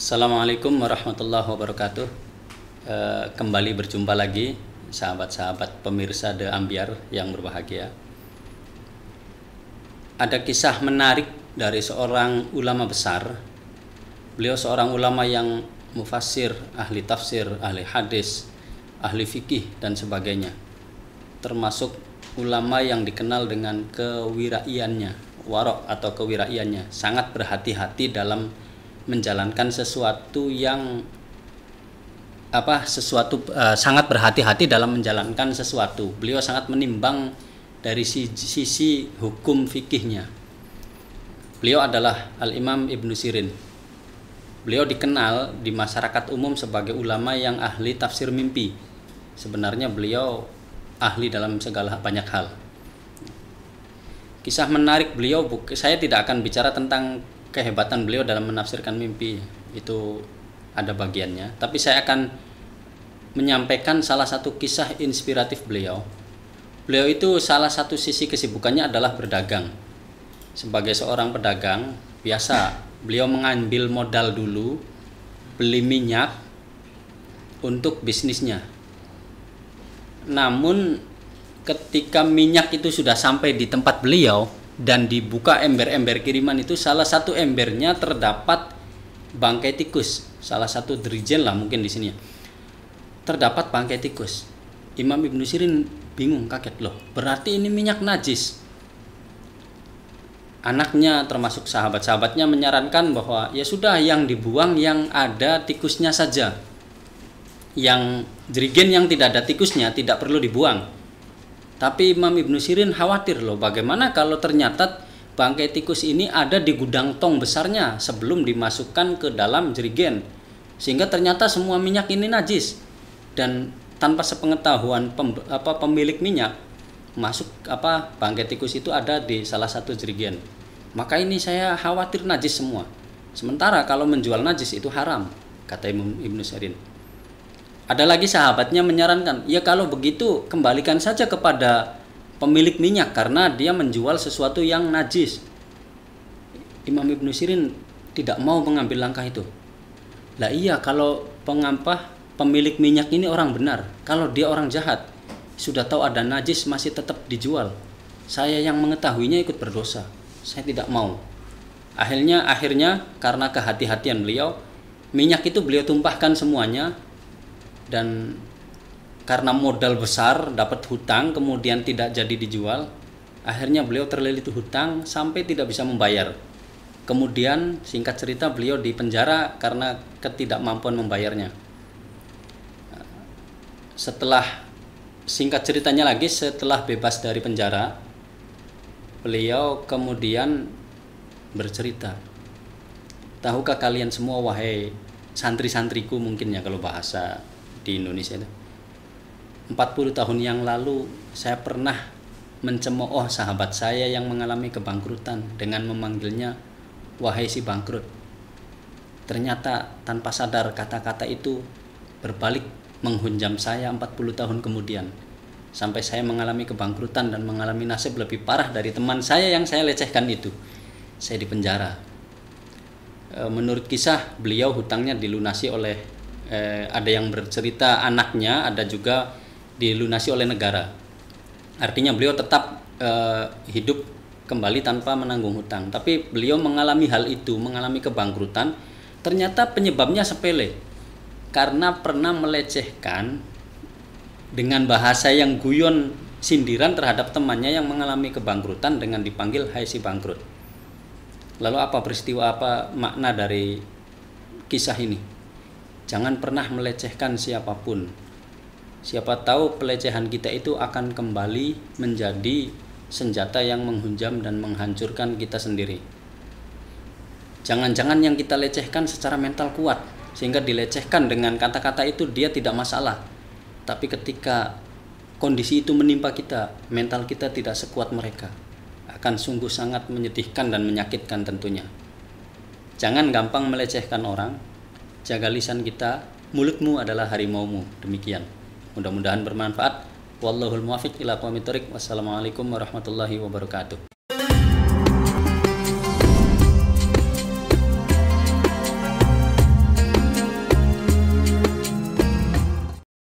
Assalamualaikum warahmatullahi wabarakatuh. Kembali berjumpa lagi sahabat-sahabat pemirsa The Ambiar yang berbahagia. Ada kisah menarik dari seorang ulama besar. Beliau seorang ulama yang mufassir, ahli tafsir, ahli hadis, ahli fikih dan sebagainya. Termasuk ulama yang dikenal dengan kewiraiannya, warok atau kewiraiannya, sangat berhati-hati dalam menjalankan sesuatu yang sangat berhati-hati dalam menjalankan sesuatu. Beliau sangat menimbang dari sisi hukum fikihnya. Beliau adalah Al-Imam Ibnu Sirin. Beliau dikenal di masyarakat umum sebagai ulama yang ahli tafsir mimpi. Sebenarnya beliau ahli dalam segala banyak hal. Kisah menarik beliau, saya tidak akan bicara tentang kehebatan beliau dalam menafsirkan mimpi, itu ada bagiannya, tapi saya akan menyampaikan salah satu kisah inspiratif beliau. Beliau itu salah satu sisi kesibukannya adalah berdagang. Sebagai seorang pedagang biasa, beliau mengambil modal dulu, beli minyak untuk bisnisnya. Namun ketika minyak itu sudah sampai di tempat beliau dan dibuka ember-ember kiriman itu, salah satu embernya terdapat bangkai tikus. Salah satu dirijen lah mungkin di sini. Terdapat bangkai tikus. Imam Ibnu Sirin bingung, kaget, loh, berarti ini minyak najis. Anaknya termasuk sahabat-sahabatnya menyarankan bahwa ya sudah, yang dibuang yang ada tikusnya saja. Yang jerigen yang tidak ada tikusnya tidak perlu dibuang. Tapi Imam Ibnu Sirin khawatir, loh, bagaimana kalau ternyata bangkai tikus ini ada di gudang tong besarnya sebelum dimasukkan ke dalam jerigen, sehingga ternyata semua minyak ini najis dan tanpa sepengetahuan pemilik minyak masuk bangkai tikus itu ada di salah satu jerigen. Maka ini saya khawatir najis semua. Sementara kalau menjual najis itu haram, kata Imam Ibnu Sirin. Ada lagi sahabatnya menyarankan, ya kalau begitu kembalikan saja kepada pemilik minyak karena dia menjual sesuatu yang najis. Imam Ibnu Sirin tidak mau mengambil langkah itu. Lah iya, kalau pemilik minyak ini orang benar, kalau dia orang jahat, sudah tahu ada najis masih tetap dijual, saya yang mengetahuinya ikut berdosa. Saya tidak mau. Akhirnya karena kehati-hatian beliau, minyak itu beliau tumpahkan semuanya. Dan karena modal besar, dapat hutang, kemudian tidak jadi dijual, akhirnya beliau terlilit hutang sampai tidak bisa membayar. Kemudian singkat cerita beliau dipenjara karena ketidakmampuan membayarnya. Singkat ceritanya lagi, setelah bebas dari penjara, beliau kemudian bercerita, tahukah kalian semua, wahai santri-santriku mungkin ya kalau bahasa di Indonesia itu, 40 tahun yang lalu saya pernah mencemooh sahabat saya yang mengalami kebangkrutan dengan memanggilnya wahai si bangkrut. Ternyata tanpa sadar kata-kata itu berbalik menghunjam saya 40 tahun kemudian, sampai saya mengalami kebangkrutan dan mengalami nasib lebih parah dari teman saya yang saya lecehkan itu. Saya dipenjara. Menurut kisah, beliau hutangnya dilunasi oleh ada yang bercerita anaknya, ada juga dilunasi oleh negara. Artinya beliau tetap hidup kembali tanpa menanggung hutang. Tapi beliau mengalami hal itu, mengalami kebangkrutan. Ternyata penyebabnya sepele, karena pernah melecehkan dengan bahasa yang guyon, sindiran terhadap temannya yang mengalami kebangkrutan dengan dipanggil hai si bangkrut. Lalu apa makna dari kisah ini? Jangan pernah melecehkan siapapun. Siapa tahu pelecehan kita itu akan kembali menjadi senjata yang menghunjam dan menghancurkan kita sendiri. Jangan-jangan yang kita lecehkan secara mental kuat, sehingga dilecehkan dengan kata-kata itu dia tidak masalah. Tapi ketika kondisi itu menimpa kita, mental kita tidak sekuat mereka, akan sungguh sangat menyedihkan dan menyakitkan tentunya. Jangan gampang melecehkan orang. Jaga lisan kita, mulutmu adalah harimaumu. Demikian. Mudah-mudahan bermanfaat. Wallahul muwaffiq ila aqwamit thoriq. Wassalamualaikum warahmatullahi wabarakatuh.